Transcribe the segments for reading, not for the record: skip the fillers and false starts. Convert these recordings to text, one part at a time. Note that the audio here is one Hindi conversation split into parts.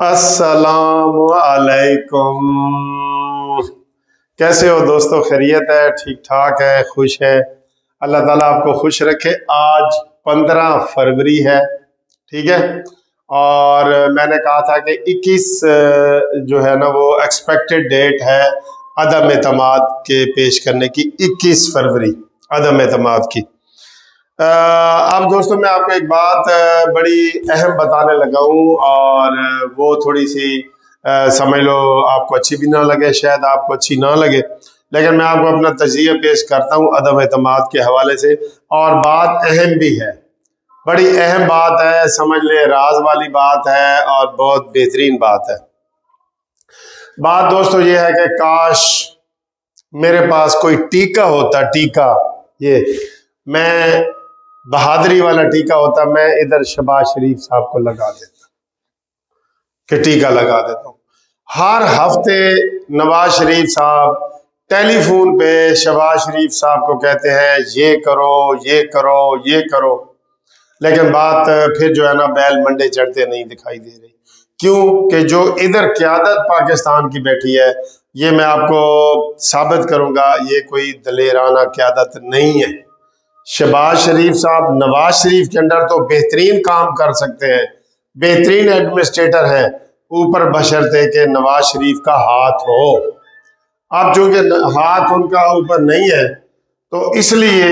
अस्सलामु अलैकुम। कैसे हो दोस्तों? खैरियत है? ठीक ठाक है? खुश है? अल्लाह ताला आपको खुश रखे। आज 15 फरवरी है, ठीक है। और मैंने कहा था कि 21 जो है ना वो एक्सपेक्टेड डेट है अदम एतमाद के पेश करने की। 21 फरवरी अदम एतमाद की। अब दोस्तों मैं आपको एक बात बड़ी अहम बताने लगा हूँ, और वो थोड़ी सी समझ लो आपको अच्छी भी ना लगे, शायद आपको अच्छी ना लगे, लेकिन मैं आपको अपना तजिया पेश करता हूँ अदम एतमाद के हवाले से। और बात अहम भी है, बड़ी अहम बात है, समझ ले राज वाली बात है और बहुत बेहतरीन बात है। बात दोस्तों ये है कि काश मेरे पास कोई टीका होता, टीका, ये मैं बहादुरी वाला टीका होता, मैं इधर शहबाज शरीफ साहब को लगा देता, कि टीका लगा देता हूँ। हर हफ्ते नवाज शरीफ साहब टेलीफोन पे शहबाज शरीफ साहब को कहते हैं ये करो, ये करो, ये करो, लेकिन बात फिर जो है ना बैल मंडे चढ़ते नहीं दिखाई दे रही। क्यों? कि जो इधर क़यादत पाकिस्तान की बैठी है, ये मैं आपको साबित करूंगा, ये कोई दलेराना क़यादत नहीं है। शहबाज शरीफ साहब नवाज शरीफ के अंदर तो बेहतरीन काम कर सकते हैं, बेहतरीन एडमिनिस्ट्रेटर हैं, ऊपर बशर्ते के नवाज शरीफ का हाथ हो। अब चूंकि हाथ उनका ऊपर नहीं है, तो इसलिए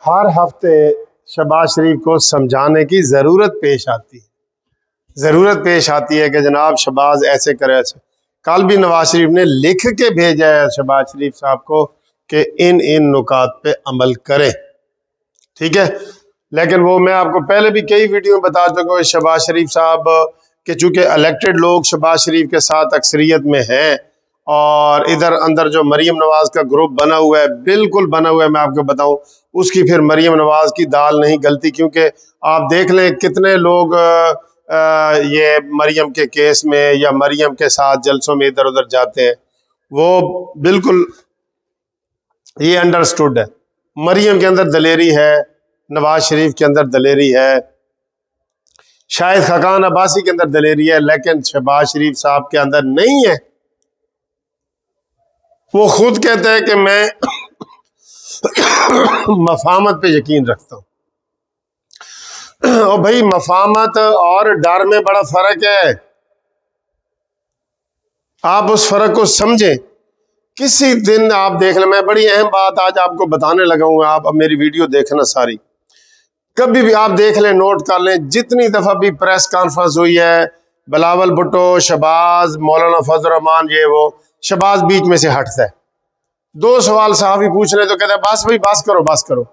हर हफ्ते शहबाज शरीफ को समझाने की ज़रूरत पेश आती है, ज़रूरत पेश आती है कि जनाब शहबाज ऐसे करे, ऐसे। कल भी नवाज शरीफ ने लिख के भेजा है शहबाज शरीफ साहब को कि इन इन नुकात पे अमल करें, ठीक है। लेकिन वो मैं आपको पहले भी कई वीडियो में बता चुका हूँ, शहबाज शरीफ साहब के चूंकि इलेक्टेड लोग शहबाज शरीफ के साथ अक्सरियत में हैं, और इधर अंदर जो मरीम नवाज का ग्रुप बना हुआ है, बिल्कुल बना हुआ है, मैं आपको बताऊं, उसकी फिर मरीम नवाज की दाल नहीं गलती। क्योंकि आप देख लें कितने लोग ये मरियम के केस में या मरियम के साथ जलसों में इधर उधर जाते हैं, वो बिल्कुल ये अंडरस्टूड है। मरियम के अंदर दलेरी है, नवाज शरीफ के अंदर दलेरी है, शायद खकान अब्बासी के अंदर दलेरी है, लेकिन शहबाज शरीफ साहब के अंदर नहीं है। वो खुद कहते हैं कि मैं मफामत पे यकीन रखता हूं। और भाई मफामत और डर में बड़ा फर्क है, आप उस फर्क को समझें। किसी दिन आप देख लें, मैं बड़ी अहम बात आज आपको बताने लगा हूं, आप अब मेरी वीडियो देखना सारी, कभी भी आप देख लें, नोट कर लें, जितनी दफा भी प्रेस कॉन्फ्रेंस हुई है, बिलावल भुट्टो, शहबाज, मौलाना फजल रहमान, ये वो, शहबाज बीच में से हटता है। दो सवाल सहाफी पूछ रहे तो कहता है बस भाई बस करो, बस करो।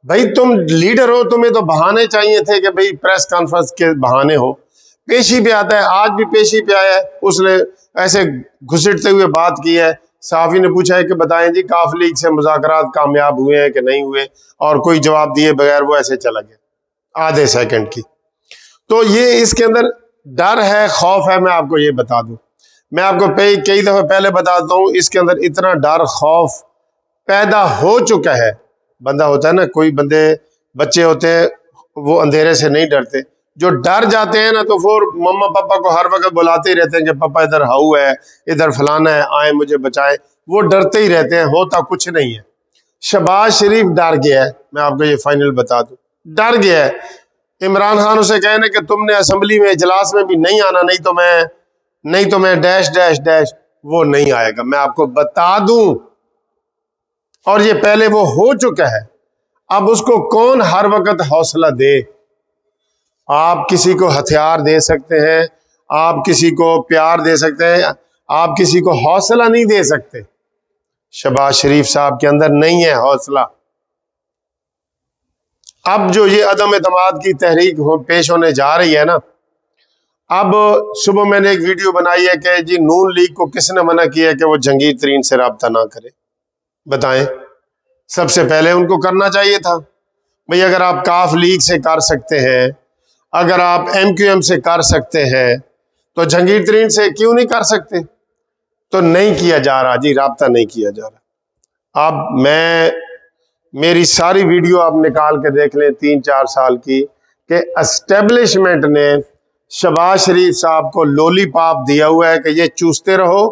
भाई तुम लीडर हो, तुम्हें तो बहाने चाहिए थे कि भाई प्रेस कॉन्फ्रेंस के बहाने हो। पेशी पे आता है, आज भी पेशी पे आया है, उसने ऐसे घुसटते हुए बात की है। सहाफी ने पूछा है कि बताएं जी काफ लीग से मुज़ाकरात कामयाब हुए हैं कि नहीं हुए, और कोई जवाब दिए बगैर वो ऐसे चला गया आधे सेकंड की। तो ये इसके अंदर डर है, खौफ है, मैं आपको ये बता दूं। मैं आपको कई दफे पहले बताता हूँ, इसके अंदर इतना डर खौफ पैदा हो चुका है। बंदा होता है ना, कोई बंदे बच्चे होते हैं वो अंधेरे से नहीं डरते, जो डर जाते हैं ना तो फिर मम्मा पापा को हर वक्त बुलाते ही रहते हैं कि पापा इधर हाउ है, इधर फलाना है, आए मुझे बचाएं। वो डरते ही रहते हैं, होता कुछ नहीं है। शहबाज शरीफ डर गया है, मैं आपको ये फाइनल बता दूं, डर गया है। इमरान खान उसे कहे ना कि तुमने असेंबली में इजलास में भी नहीं आना, नहीं तो मैं डैश डैश डैश, वो नहीं आएगा, मैं आपको बता दूं। और ये पहले वो हो चुका है। अब उसको कौन हर वक्त हौसला दे? आप किसी को हथियार दे सकते हैं, आप किसी को प्यार दे सकते हैं, आप किसी को हौसला नहीं दे सकते। शहबाज शरीफ साहब के अंदर नहीं है हौसला। अब जो ये अदम एतमाद की तहरीक पेश होने जा रही है ना, अब सुबह मैंने एक वीडियो बनाई है कि जी नून लीग को किसने मना किया कि वो जहांगीर तरीन से रब्ता ना करे, बताएं। सबसे पहले उनको करना चाहिए था। भाई अगर आप काफ लीग से कर सकते हैं, अगर आप MQM से कर सकते हैं, तो जहांगीर तरीन से क्यों नहीं कर सकते? तो नहीं किया जा रहा जी, राब्ता नहीं किया जा रहा। अब मेरी सारी वीडियो आप निकाल के देख लें 3-4 साल की, कि एस्टेब्लिशमेंट ने शहबाज शरीफ साहब को लॉलीपॉप दिया हुआ है कि ये चूसते रहो,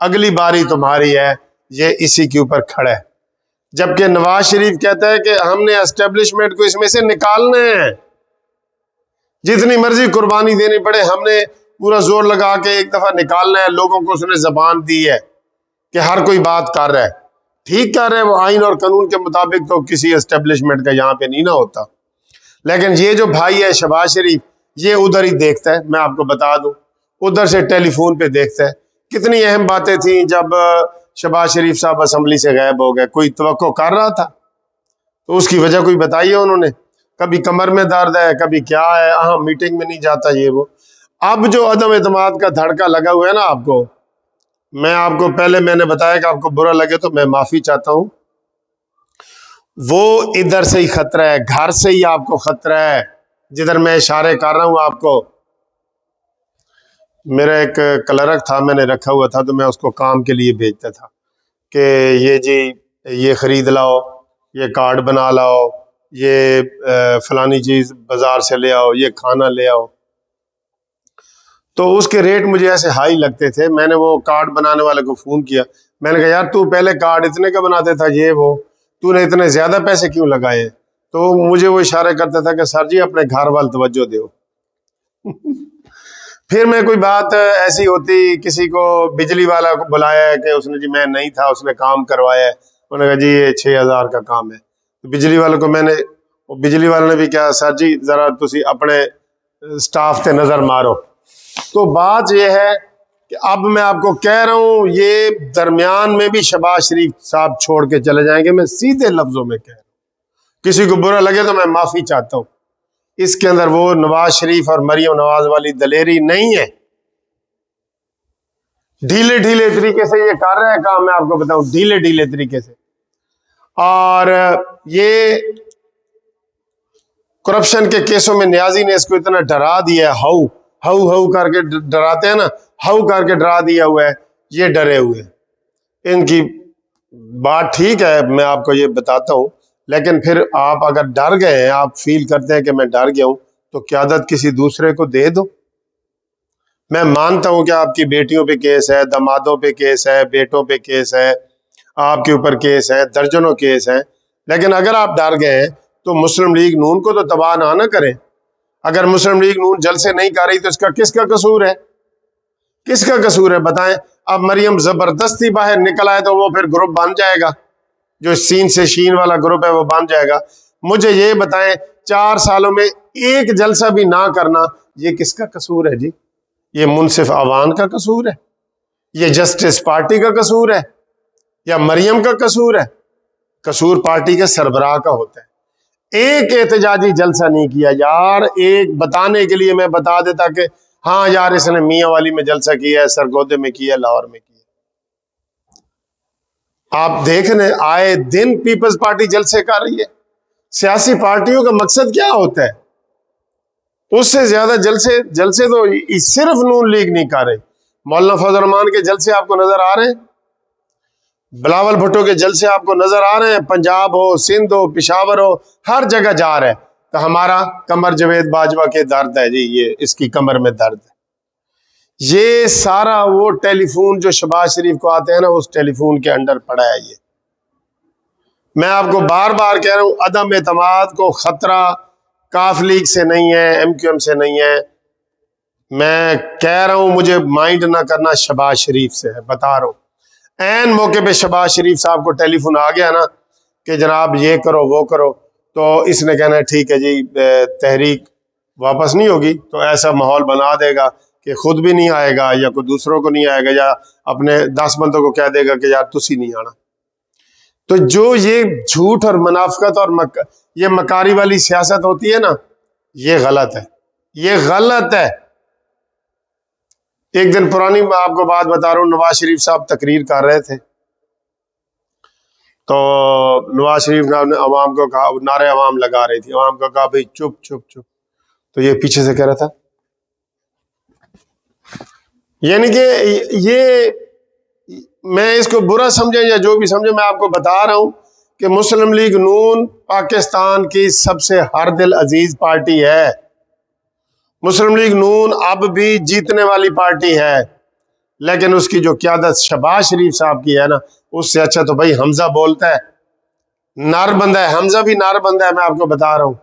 अगली बारी तुम्हारी है, ये इसी के ऊपर खड़ा है। जबकि नवाज शरीफ कहता है कि हमने एस्टेब्लिशमेंट को इसमें से निकालना है, जितनी मर्जी कुर्बानी देनी पड़े, हमने पूरा जोर लगा के एक दफा निकालना है। लोगों को उसने जबान दी है कि हर कोई बात कर रहा है, ठीक कर रहे हैं, वो आइन और कानून के मुताबिक तो किसी एस्टेब्लिशमेंट का यहाँ पे नहीं ना होता। लेकिन ये जो भाई है शहबाज शरीफ, ये उधर ही देखता है। मैं आपको बता दूं, उधर से टेलीफोन पे देखता है। कितनी अहम बातें थी जब शहबाज शरीफ साहब असेंबली से गायब हो गए, कोई तवक्को कर रहा था? तो उसकी वजह कोई बताई है उन्होंने? कभी कमर में दर्द है, कभी क्या है, अहम मीटिंग में नहीं जाता, ये वो। अब जो अदम एतमाद का धड़का लगा हुआ है ना आपको, मैं आपको पहले मैंने बताया कि आपको बुरा लगे तो मैं माफी चाहता हूं, वो इधर से ही खतरा है, घर से ही आपको खतरा है। जिधर मैं इशारे कर रहा हूं आपको, मेरा एक क्लर्क था, मैंने रखा हुआ था, तो मैं उसको काम के लिए भेजता था कि ये जी ये खरीद लाओ, ये कार्ड बना लाओ, ये फलानी चीज बाजार से ले आओ, ये खाना ले आओ। तो उसके रेट मुझे ऐसे हाई लगते थे। मैंने वो कार्ड बनाने वाले को फोन किया, मैंने कहा यार तू पहले कार्ड इतने का बनाते था, ये वो, तूने इतने ज्यादा पैसे क्यों लगाए? तो मुझे वो इशारे करता था कि सर जी अपने घर वाल तवज्जो दो। फिर मैं कोई बात ऐसी होती, किसी को बिजली वाला को बुलाया है कि उसने जी मैं नहीं था, उसने काम करवाया है, उन्होंने कहा जी ये 6,000 का काम है। तो बिजली वाले को मैंने, बिजली वाले ने भी क्या, सर जी जरा तुसी अपने स्टाफ से नजर मारो। तो बात यह है कि अब मैं आपको कह रहा हूं, ये दरमियान में भी शहबाज शरीफ साहब छोड़ के चले जाएंगे। मैं सीधे लफ्जों में कह रहा हूं, किसी को बुरा लगे तो मैं माफी चाहता हूं। इसके अंदर वो नवाज शरीफ और मरियम नवाज वाली दलेरी नहीं है। ढीले ढीले तरीके से ये कर रहे हैं काम, मैं आपको बताऊं, ढीले ढीले तरीके से। और ये करप्शन के केसों में न्याजी ने इसको इतना डरा दिया है, हाउ हाउ हाउ करके डराते हैं ना, हाउ करके डरा दिया हुआ है, ये डरे हुए हैं। इनकी बात ठीक है, मैं आपको ये बताता हूं, लेकिन फिर आप अगर डर गए हैं, आप फील करते हैं कि मैं डर गया हूं, तो क़यादत किसी दूसरे को दे दो। मैं मानता हूं कि आपकी बेटियों पे केस है, दामादों पे केस है, बेटों पे केस है, आपके ऊपर केस है, दर्जनों केस है। लेकिन अगर आप डर गए हैं तो मुस्लिम लीग नून को तो तबाह ना करें। अगर मुस्लिम लीग नून जलसे नहीं कर रही तो इसका किसका कसूर है? किसका कसूर है बताएं? अब मरियम जबरदस्ती बाहर निकल आए तो वो फिर ग्रुप बन जाएगा, जो सीन से शीन वाला ग्रुप है वो बन जाएगा। मुझे ये बताएं, 4 सालों में एक जलसा भी ना करना, ये किसका कसूर है जी? ये मुनसिफ आवान का कसूर है? ये जस्टिस पार्टी का कसूर है? या मरियम का कसूर है? कसूर पार्टी के सरबराह का होता है। एक एहतजाजी जलसा नहीं किया यार, एक बताने के लिए मैं बता देता कि हाँ यार इसने मियाँ वाली में जलसा किया है, सरगोदे में किया, लाहौर में किया। आप देखने आए दिन पीपल्स पार्टी जलसे कर रही है। सियासी पार्टियों का मकसद क्या होता है? उससे ज्यादा जलसे जलसे तो सिर्फ नून लीग नहीं कर रही। मौलाना फजल रहमान के जलसे आपको नजर आ रहे हैं, बिलावल भुट्टो के जलसे आपको नजर आ रहे हैं, पंजाब हो, सिंध हो, पिशावर हो, हर जगह जा रहे हैं। तो हमारा कमर जवेद बाजवा के दर्द है जी, ये इसकी कमर में दर्द है। ये सारा वो टेलीफोन जो शहबाज शरीफ को आते हैं ना, उस टेलीफोन के अंडर पड़ा है ये। मैं आपको बार बार कह रहा हूं, अदम एतमाद को खतरा काफ लीग से नहीं है, MQM से नहीं है। मैं कह रहा हूं मुझे माइंड ना करना, शहबाज शरीफ से है, बता रहा हूं। ऐन मौके पे शहबाज शरीफ साहब को टेलीफोन आ गया ना कि जनाब ये करो वो करो, तो इसने कहना है ठीक है जी, तहरीक वापस नहीं होगी, तो ऐसा माहौल बना देगा कि खुद भी नहीं आएगा, या कोई दूसरों को नहीं आएगा, या अपने 10 बंदों को कह देगा कि यार तुसी नहीं आना। तो जो ये झूठ और मुनाफिकत और ये मकारी वाली सियासत होती है ना, ये गलत है, ये गलत है। एक दिन पुरानी मैं आपको बात बता रहा हूँ, नवाज शरीफ साहब तकरीर कर रहे थे, तो नवाज शरीफ ने अवाम को कहा, नारे अवाम लगा रही थी, अवाम को कहा भाई चुप चुप चुप। तो ये पीछे से कह रहा था, यानी कि ये, मैं इसको बुरा समझे या जो भी समझे, मैं आपको बता रहा हूं कि मुस्लिम लीग नून पाकिस्तान की सबसे हर दिल अजीज पार्टी है। मुस्लिम लीग नून अब भी जीतने वाली पार्टी है, लेकिन उसकी जो क्यादत शहबाज शरीफ साहब की है ना, उससे अच्छा तो भाई हमजा बोलता है, नारबंदा है। हमजा भी नारबंदा है, मैं आपको बता रहा हूं।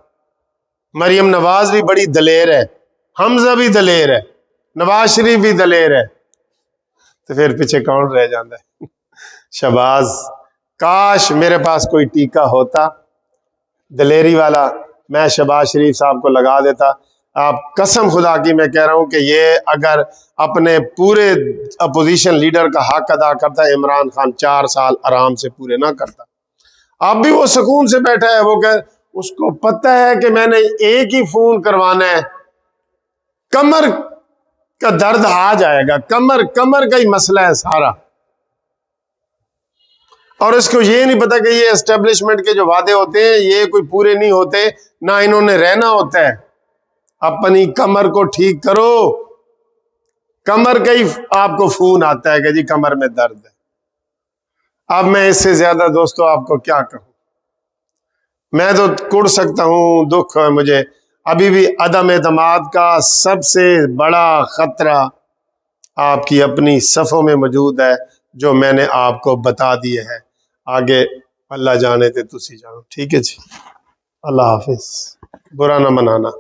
मरियम नवाज भी बड़ी दलेर है, हमजा भी दलेर है, नवाज शरीफ भी दलेर है, तो फिर पीछे कौन रह जाता है? शहबाज, काश मेरे पास कोई टीका होता दलेरी वाला, मैं शहबाज शरीफ साहब को लगा देता। आप कसम खुदा की मैं कह रहा हूं कि ये अगर अपने पूरे अपोजिशन लीडर का हक अदा करता, इमरान खान 4 साल आराम से पूरे ना करता। अब भी वो सुकून से बैठा है, वो कह, उसको पता है कि मैंने एक ही फोन करवाना है, कमर का दर्द आ जाएगा, कमर कमर का ही मसला है सारा। और इसको ये नहीं पता कि ये एस्टेब्लिशमेंट के जो वादे होते हैं ये कोई पूरे नहीं होते, ना इन्होंने रहना होता है। अपनी कमर को ठीक करो, कमर का ही आपको फोन आता है कि जी कमर में दर्द है। अब मैं इससे ज्यादा दोस्तों आपको क्या कहूं, मैं तो कुड़ सकता हूं, दुख है मुझे। अभी भी अदम एतमाद का सबसे बड़ा खतरा आपकी अपनी सफ़ों में मौजूद है, जो मैंने आपको बता दिए है। आगे अल्लाह जाने ते तुसी जानो। ठीक है जी, अल्लाह हाफिज, बुरा ना मनाना।